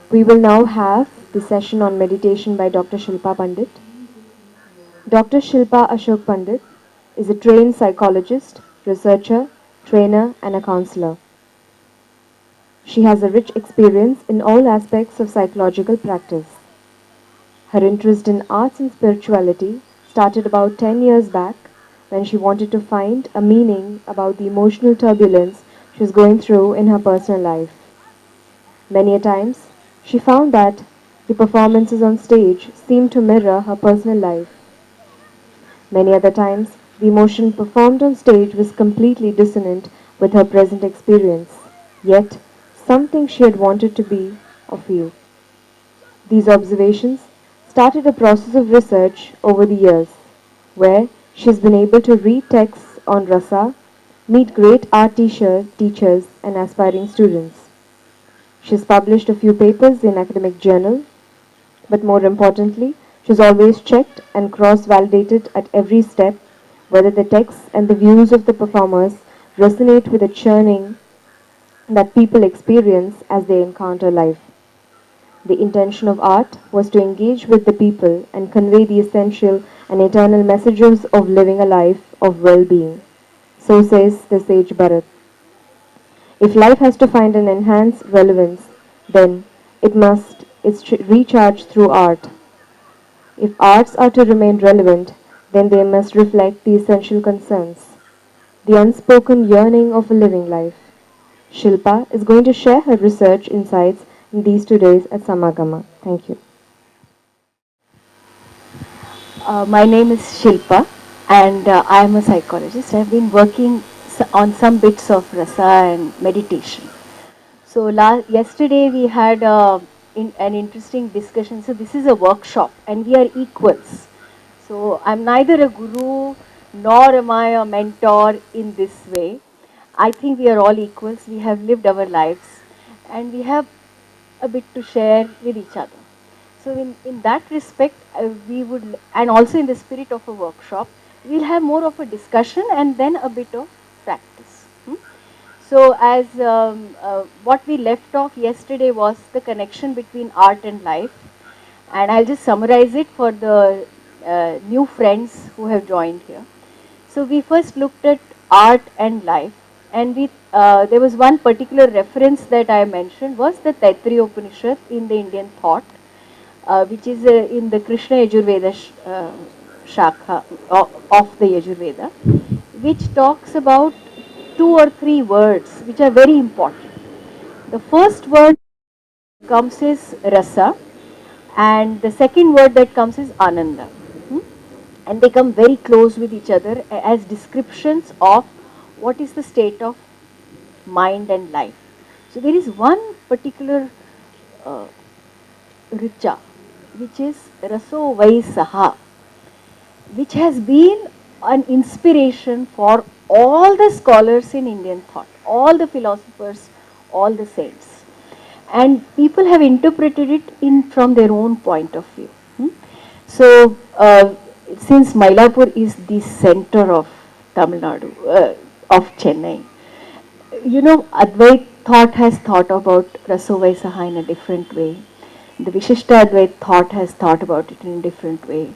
We will now have the session on meditation by Dr. Shilpa Pandit. Dr. Shilpa Ashok Pandit is a trained psychologist, researcher, trainer, and a counselor. She has a rich experience in all aspects of psychological practice. Her interest in arts and spirituality started about 10 years back when she wanted to find a meaning about the emotional turbulence she was going through in her personal life. Many a times, she found that the performances on stage seemed to mirror her personal life. Many other times, the emotion performed on stage was completely dissonant with her present experience, yet something she had wanted to be or feel. These observations started a process of research over the years, where she has been able to read texts on rasa, meet great art teachers and aspiring students. She has published a few papers in academic journals, but more importantly, she has always checked and cross-validated at every step whether the texts and the views of the performers resonate with the churning that people experience as they encounter life. The intention of art was to engage with the people and convey the essential and eternal messages of living a life of well-being. So says the sage Bharat. If life has to find an enhanced relevance, then it's recharged through art. If arts are to remain relevant, then they must reflect the essential concerns, the unspoken yearning of a living life. Shilpa is going to share her research insights in these 2 days at SaMaaGaMa. Thank you. My name is Shilpa, and I am a psychologist. I've been working on some bits of rasa and meditation. So yesterday we had an interesting discussion. So this is a workshop, and we are equals. So I'm neither a guru nor am I a mentor in this way. I think we are all equals. We have lived our lives, and we have a bit to share with each other. So in that respect, we would, and also in the spirit of a workshop, we'll have more of a discussion and then a bit of practice. So as what we left off yesterday was the connection between art and life. And I'll just summarize it for the new friends who have joined here. So we first looked at art and life, and there was one particular reference that I mentioned was the Taittiriya Upanishad in the Indian thought, which is in the Krishna Yajurveda Shakha of the Yajurveda, which talks about 2 or 3 words which are very important. The first word comes is rasa, and the second word that comes is ananda. And they come very close with each other as descriptions of what is the state of mind and life. So there is one particular richa, which is raso vai saha, which has been an inspiration for all the scholars in Indian thought, all the philosophers, all the saints. And people have interpreted it from their own point of view. So, since Mylapore is the center of Tamil Nadu, of Chennai, Advait thought has thought about Rasovai Saha in a different way. The Vishishta Advait thought has thought about it in a different way.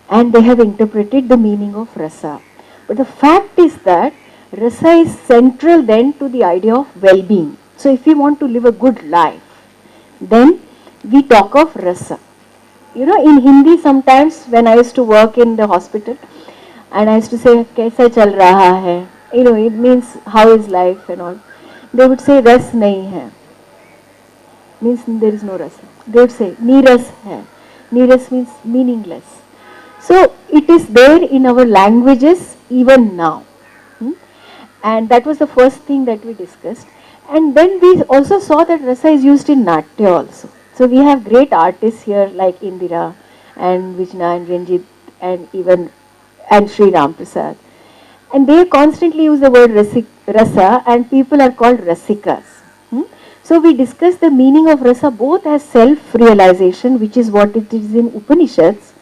And they have interpreted the meaning of rasa. But the fact is that rasa is central then to the idea of well-being. So if we want to live a good life, then we talk of rasa. In Hindi sometimes when I used to work in the hospital and I used to say, kaisa chal raha hai? It means how is life and all. They would say, ras nahi hai. Means there is no rasa. They would say, niras hai. Niras means meaningless. So it is there in our languages even now. And that was the first thing that we discussed. And then we also saw that rasa is used in Natya also. So we have great artists here like Indira and Vijna and Ranjit and Sri Ram Prasad. And they constantly use the word rasa, and people are called rasikas. So we discussed the meaning of rasa both as self-realization, which is what it is in Upanishads,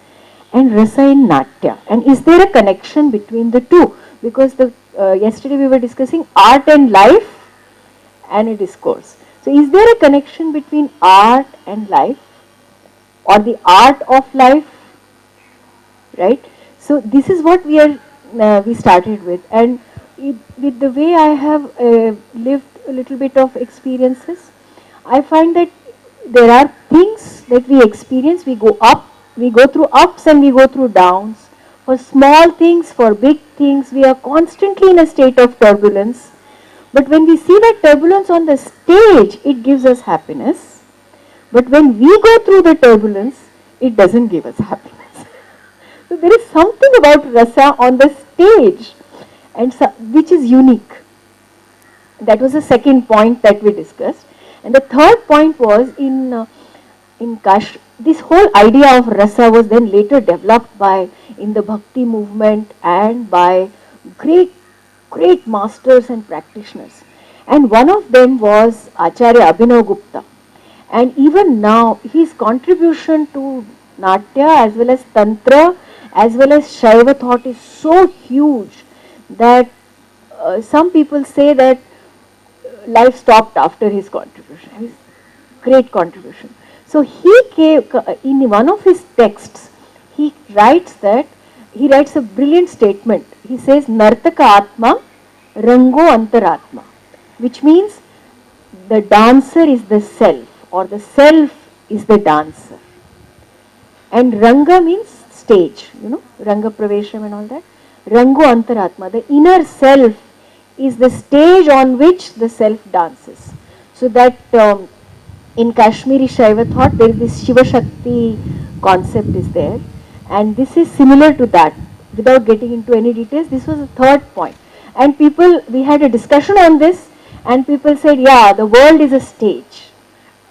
and rasa in Natya. And is there a connection between the two? Because yesterday we were discussing art and life and a discourse. So is there a connection between art and life, or the art of life, right? So this is what we started with, and with the way I have lived a little bit of experiences, I find that there are things that we experience. We go up, we go through ups and we go through downs. For small things, for big things, we are constantly in a state of turbulence. But when we see that turbulence on the stage, it gives us happiness. But when we go through the turbulence, it doesn't give us happiness. So there is something about rasa on the stage, and which is unique. That was the second point that we discussed. And the third point was in Kash. This whole idea of rasa was then later developed by in the bhakti movement and by great masters and practitioners. And one of them was Acharya Abhinav Gupta. And even now, his contribution to Natya as well as Tantra as well as Shaiva thought is so huge that some people say that life stopped after his contribution, his great contribution. So he came, in one of his texts, he writes a brilliant statement. He says, Nartaka Atma, Rango Antaratma, which means the dancer is the self, or the self is the dancer. And Ranga means stage, Ranga Pravesham and all that. Rango Antaratma, the inner self is the stage on which the self dances. So that in Kashmiri Shaiva thought there is this Shiva Shakti concept is there, and this is similar to that. Without getting into any details, this was the third point. And we had a discussion on this, and people said, yeah, the world is a stage.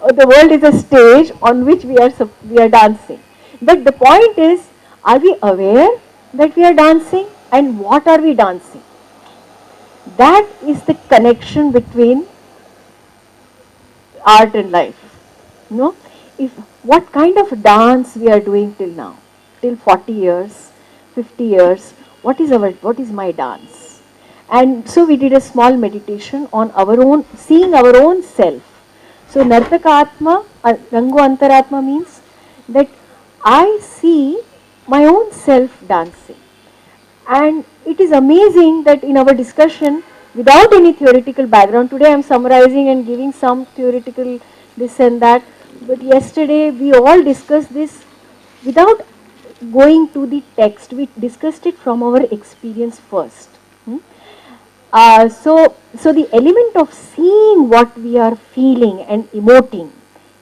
The world is a stage on which we are dancing. But the point is, are we aware that we are dancing, and what are we dancing? That is the connection between art and life. If what kind of dance we are doing till now, till 40 years, 50 years, what is my dance? And so we did a small meditation on our own, seeing our own self. So Nartaka Atma, Rango Antaratma means that I see my own self dancing. And it is amazing that in our discussion, without any theoretical background, today I am summarizing and giving some theoretical this and that, but yesterday we all discussed this without going to the text. We discussed it from our experience first. So the element of seeing what we are feeling and emoting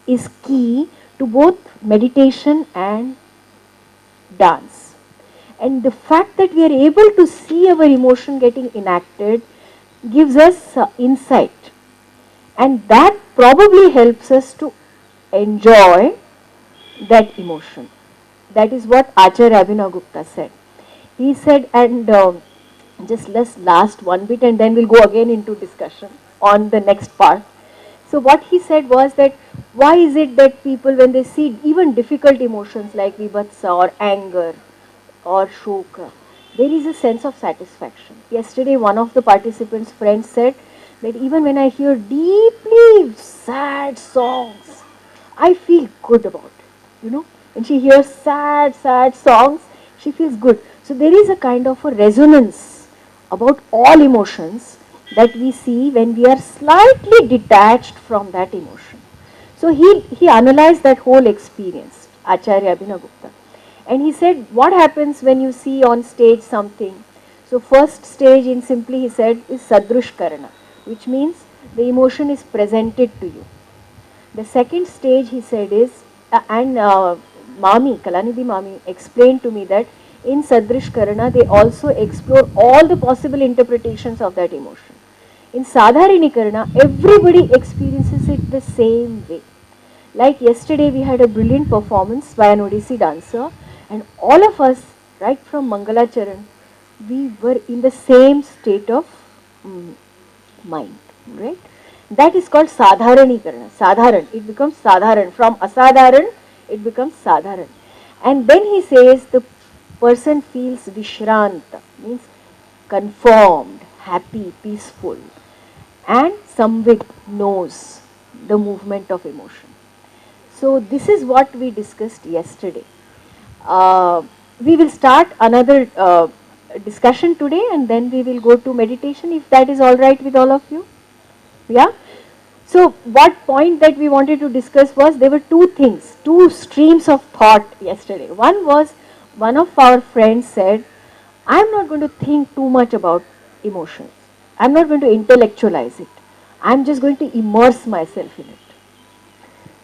is key to both meditation and dance. And the fact that we are able to see our emotion getting enacted gives us insight. And that probably helps us to enjoy that emotion. That is what Acharya Abhinav Gupta said. He said, and just let's last one bit and then we'll go again into discussion on the next part. So what he said was that why is it that people, when they see even difficult emotions like vibhatsa or anger or shoka, there is a sense of satisfaction. Yesterday one of the participants' friends said that even when I hear deeply sad songs, I feel good about it. When she hears sad songs, she feels good. So there is a kind of a resonance about all emotions that we see when we are slightly detached from that emotion. So he analyzed that whole experience, Acharya Abhinav Gupta. And he said, what happens when you see on stage something? So first stage, in simply he said, is Sadrush Karana, which means the emotion is presented to you. The second stage, he said, is, Kalanidhi Mami explained to me that in Sadrish Karana, they also explore all the possible interpretations of that emotion. In Sadharini Karana, everybody experiences it the same way. Like yesterday, we had a brilliant performance by an Odissi dancer, and all of us, right from Mangalacharan, we were in the same state of mind, right? That is called Sadharanikarana. Sadharan, it becomes Sadharan. From Asadharan, it becomes Sadharan. And then he says the person feels Vishranta, means conformed, happy, peaceful. And Samvik knows, the movement of emotion. So this is what we discussed yesterday. We will start another discussion today, and then we will go to meditation, if that is all right with all of you. Yeah. So what point that we wanted to discuss was, there were two things, two streams of thought yesterday. One was, one of our friends said, I'm not going to think too much about emotions. I'm not going to intellectualize it. I'm just going to immerse myself in it.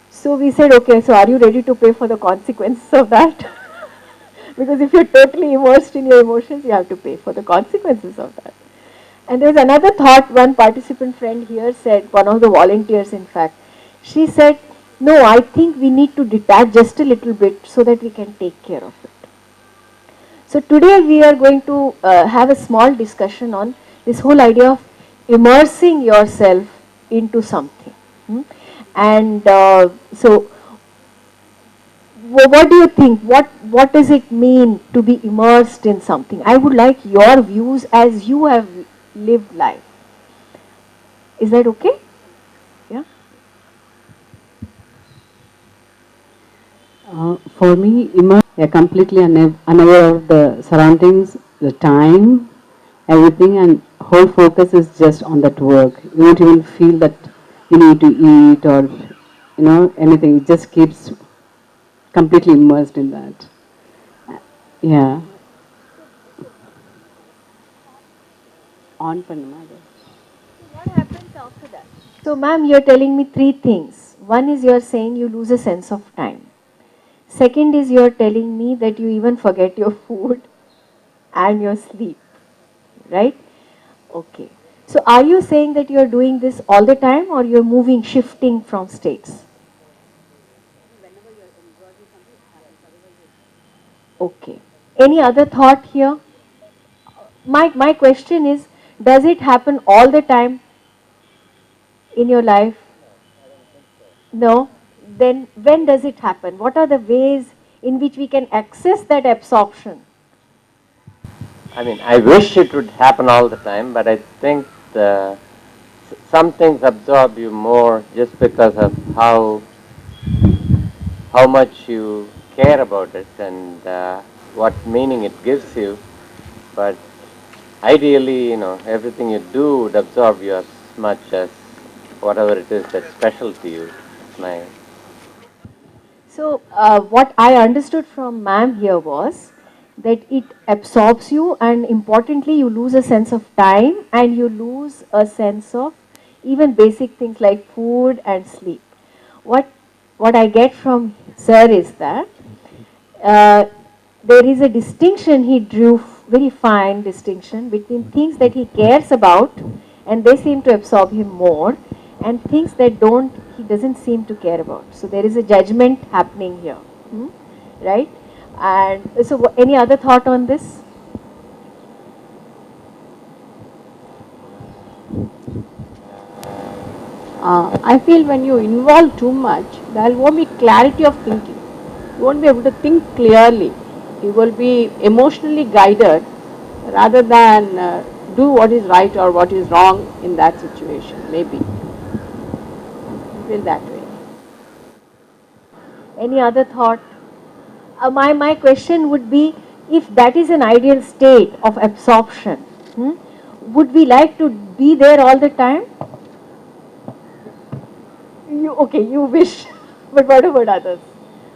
So we said, okay, so are you ready to pay for the consequences of that? Because if you're totally immersed in your emotions, you have to pay for the consequences of that. And there's another thought, one participant friend here said, one of the volunteers in fact, she said, no, I think we need to detach just a little bit so that we can take care of it. So today we are going to have a small discussion on this whole idea of immersing yourself into something. And so what do you think? What does it mean to be immersed in something? I would like your views as you have lived life. Is that okay? Yeah. For me, you're completely unaware of the surroundings, the time, everything, and whole focus is just on that work. You don't even feel that you need to eat or anything. It just keeps completely immersed in that. Yeah. On பண்ணுமா அது? What happens after that? So ma'am, you're telling me three things. One is you're saying you lose a sense of time. Second is you're telling me that you even forget your food and your sleep, right? Okay. So are you saying that you're doing this all the time, or you're moving, shifting from states? Okay. Any other thought here? My question is, does it happen all the time in your life? No? Then when does it happen? What are the ways in which we can access that absorption? I mean, I wish it would happen all the time, but I think some things absorb you more just because of how much you care about it and what meaning it gives you. But ideally, everything you do would absorb you as much as whatever it is that's special to you. My So what I understood from ma'am here was that it absorbs you, and importantly you lose a sense of time, and you lose a sense of even basic things like food and sleep. What I get from sir is that there is a distinction he drew, very fine distinction between things that he cares about and they seem to absorb him more, and things that don't, he doesn't seem to care about. So there is a judgment happening here, right? And so any other thought on this? I feel when you involve too much, there won't be clarity of thinking. You won't be able to think clearly. You will be emotionally guided rather than do what is right or what is wrong in that situation, maybe. I feel that way. Any other thought? My question would be, if that is an ideal state of absorption, would we like to be there all the time? Okay, you wish, but what about others?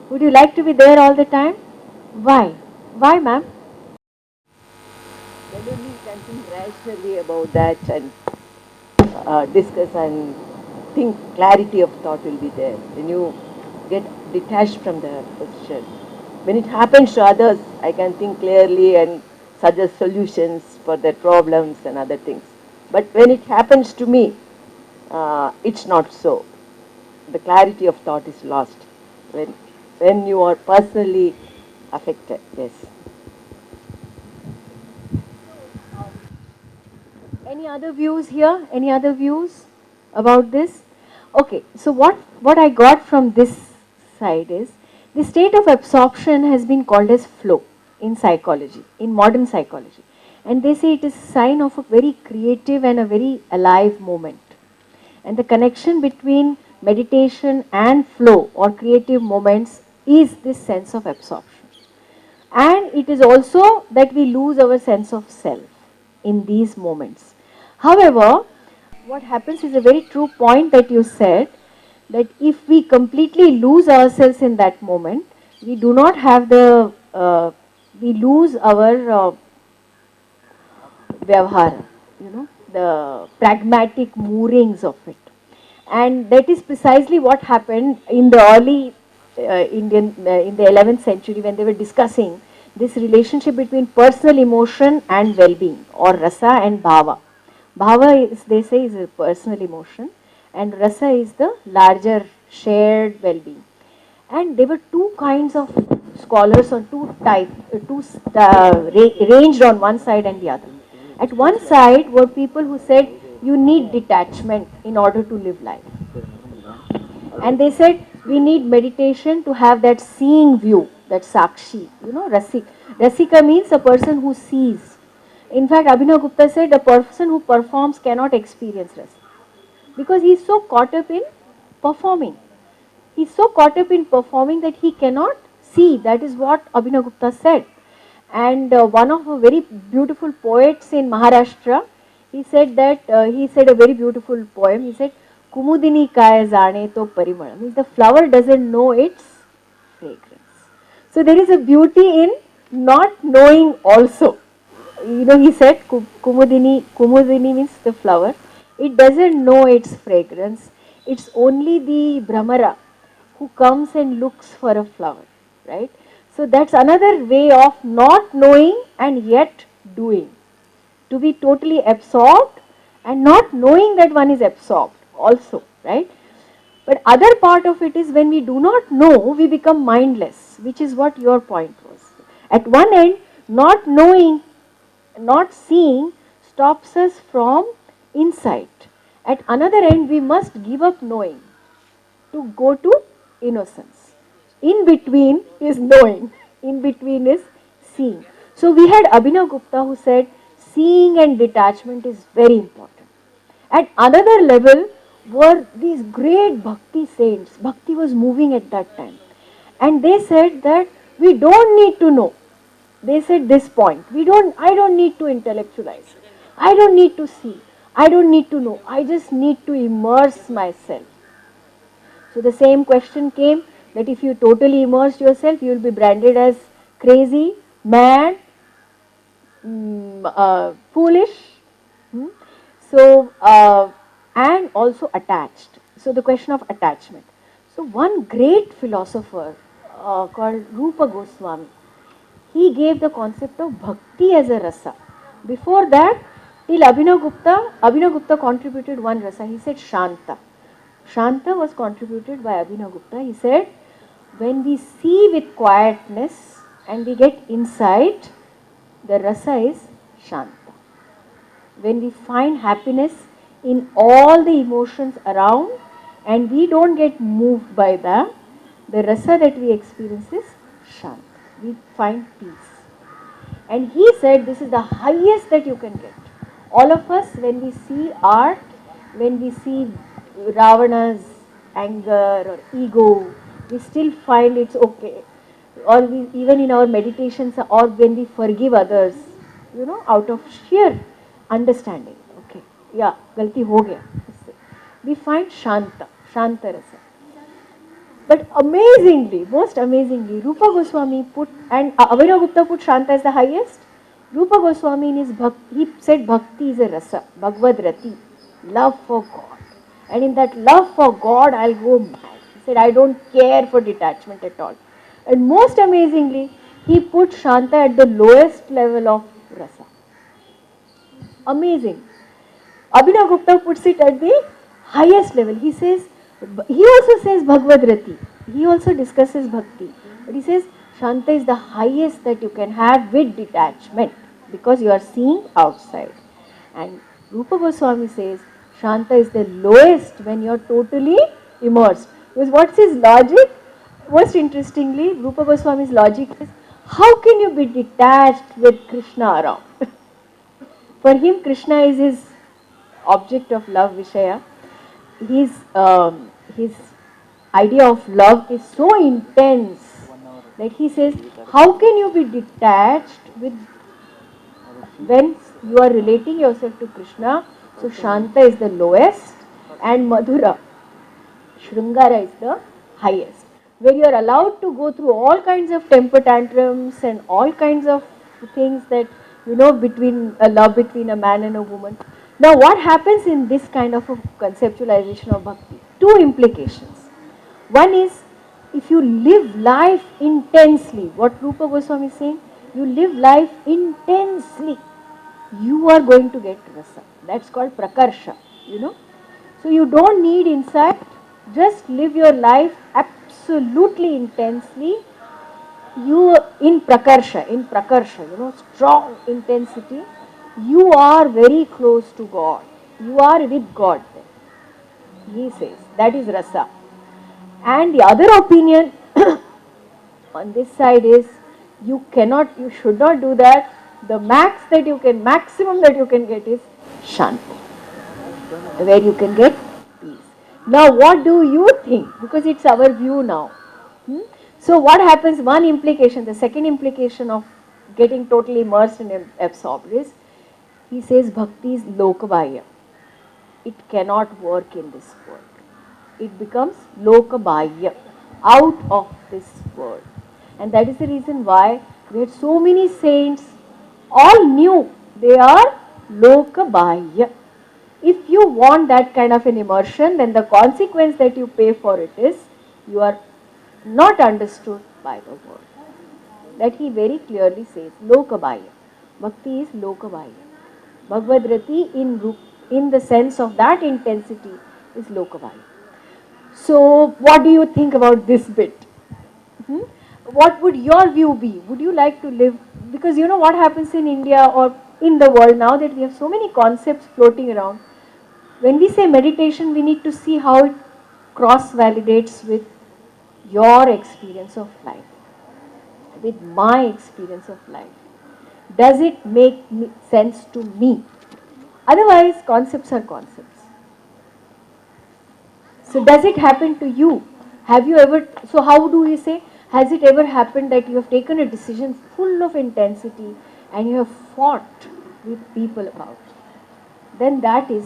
Would you like to be there all the time? Why? Why, ma'am? Then only you can think rationally about that and discuss and think. Clarity of thought will be there. When you get detached from the position. When it happens to others, I can think clearly and suggest solutions for their problems and other things. But when it happens to me, it's not so. The clarity of thought is lost when you are personally affected. Yes. Any other views here? Any other views about this? Okay, so what I got from this side is, the state of absorption has been called as flow in psychology, in modern psychology. And they say it is a sign of a very creative and a very alive moment. And the connection between meditation and flow or creative moments is this sense of absorption. And it is also that we lose our sense of self in these moments. However, what happens is a very true point that you said, that if we completely lose ourselves in that moment, we do not have we lose our vyavhara, the pragmatic moorings of it. And that is precisely what happened in the early in the 11th century, when they were discussing this relationship between personal emotion and well-being, or rasa and bhava. Bhava is, they say, is a personal emotion, and rasa is the larger shared well-being. And there were two kinds of scholars, or two types, ranged on one side and the other. At one side were people who said you need detachment in order to live life. And they said we need meditation to have that seeing view, that sakshi, rasik. Rasika means a person who sees. In fact, Abhinav Gupta said a person who performs cannot experience rasa, because he is so caught up in performing. He is so caught up in performing that he cannot see. That is what Abhinav Gupta said. And one of the very beautiful poets in Maharashtra, he said he said a very beautiful poem. He said, "Kumudini kaya zane to parimala," means the flower doesn't know its fragrance. So there is a beauty in not knowing also. He said Kumudini means the flower. It doesn't know its fragrance. It's only the Brahmara who comes and looks for a flower, right? So that's another way of not knowing and yet doing. To be totally absorbed and not knowing that one is absorbed also, right? But other part of it is when we do not know, we become mindless, which is what your point was. At one end, not knowing, not seeing stops us from insight. At another end, we must give up knowing to go to innocence. In between is knowing, in between is seeing. So we had Abhinav Gupta who said seeing and detachment is very important. At another level were these great bhakti saints. Bhakti was moving at that time. And they said that we don't need to know. They said this point, I don't need to intellectualize. I don't need to see. I don't need to know. I just need to immerse myself. So the same question came, that if you totally immerse yourself, you will be branded as crazy, mad, foolish. And also attached. So the question of attachment. So one great philosopher called Rupa Goswami, he gave the concept of bhakti as a rasa. Before that, till Abhinav Gupta contributed one rasa. He said Shanta. Shanta was contributed by Abhinav Gupta. He said, when we see with quietness and we get insight, the rasa is Shanta. When we find happiness in all the emotions around and we don't get moved by them, the rasa that we experience is Shanta. We find peace. And he said this is the highest that you can get. All of us, when we see art, when we see Ravana's anger or ego, we still find it's okay. Or we, even in our meditations, or when we forgive others, out of sheer understanding. Okay, yeah, galti ho gaya. We find Shanta, Shanta rasa. But amazingly, most amazingly, Rupa Goswami put, and Abhinav Gupta put Shanta as the highest. Rupa Goswami in his bhakti, he said bhakti is a rasa, Bhagavad Rati, love for God. And in that love for God, I'll go mad. He said, I don't care for detachment at all. And most amazingly, he put Shanta at the lowest level of rasa. Amazing. Abhinav Gupta puts it at the highest level. He also says Bhagavad Rati. He also discusses bhakti. But he says Shanta is the highest that you can have with detachment, because you are seeing outside. And Rupa Goswami says Shanta is the lowest when you are totally immersed. Because what's his logic? Most interestingly, Rupa Goswami's logic is, how can you be detached with Krishna around? For him, Krishna is his object of love, Vishaya. his idea of love is so intense that he says, how can you be detached with when you are relating yourself to Krishna? So Shanta is the lowest and Madhura, Shrungara is the highest. Where you are allowed to go through all kinds of temper tantrums and all kinds of things that between a love between a man and a woman. Now what happens in this kind of a conceptualization of bhakti? Two implications. One is, if you live life intensely, what Rupa Goswami is saying, you live life intensely, you are going to get rasa. That's called prakarsha. So you don't need insight, just live your life absolutely intensely. You in prakarsha, strong intensity, you are very close to God. You are with God then. He says, that is rasa. And the other opinion on this side is, you should not do that. The maximum that you can get is shanti, where you can get peace. Now what do you think? Because it's our view now. So what happens, one implication, the second implication of getting totally immersed and absorbed is, he says bhakti is lokabhaya. It cannot work in this world. It becomes lokabhaya, out of this world. And that is the reason why we had so many saints, all new, they are lokabhaya. If you want that kind of an immersion, then the consequence that you pay for it is, you are not understood by the world. That he very clearly says, lokabhaya. Bhakti is lokabhaya. Bhagavad in the sense of that intensity is lokabhaya. So what do you think about this bit? What would your view be? Would you like to live? Because you know what happens in India or in the world now, that we have so many concepts floating around. When we say meditation, we need to see how it cross validates with your experience of life, with my experience of life. Does it make sense to me? Otherwise, concepts are concepts. So does it happen to you? Have you ever, so how do we say, has it ever happened that you have taken a decision full of intensity and you have fought with people about it? Then that is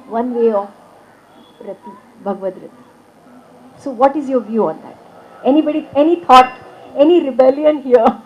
one way of Rati, Bhagavad Rati. So what is your view on that? Anybody, any thought, any rebellion here?